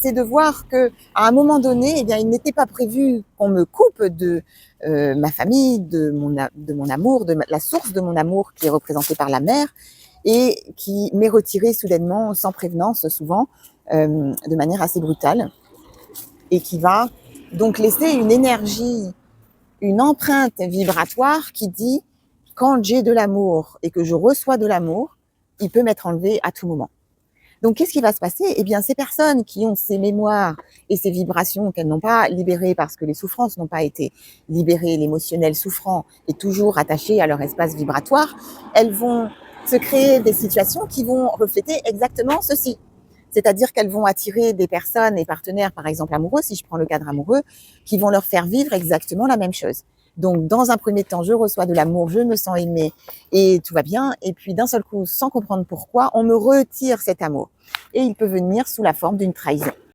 C'est de voir qu'à un moment donné, eh bien, il n'était pas prévu qu'on me coupe de ma famille, de mon amour, la source de mon amour qui est représentée par la mère et qui m'est retirée soudainement, sans prévenance souvent, de manière assez brutale et qui va donc laisser une énergie, une empreinte vibratoire qui dit quand j'ai de l'amour et que je reçois de l'amour, il peut m'être enlevé à tout moment. Donc, qu'est-ce qui va se passer? Eh bien, ces personnes qui ont ces mémoires et ces vibrations qu'elles n'ont pas libérées parce que les souffrances n'ont pas été libérées, l'émotionnel souffrant est toujours attaché à leur espace vibratoire, elles vont se créer des situations qui vont refléter exactement ceci. C'est-à-dire qu'elles vont attirer des personnes et partenaires, par exemple amoureux, si je prends le cadre amoureux, qui vont leur faire vivre exactement la même chose. Donc, dans un premier temps, je reçois de l'amour, je me sens aimée et tout va bien. Et puis, d'un seul coup, sans comprendre pourquoi, on me retire cet amour. Et il peut venir sous la forme d'une trahison.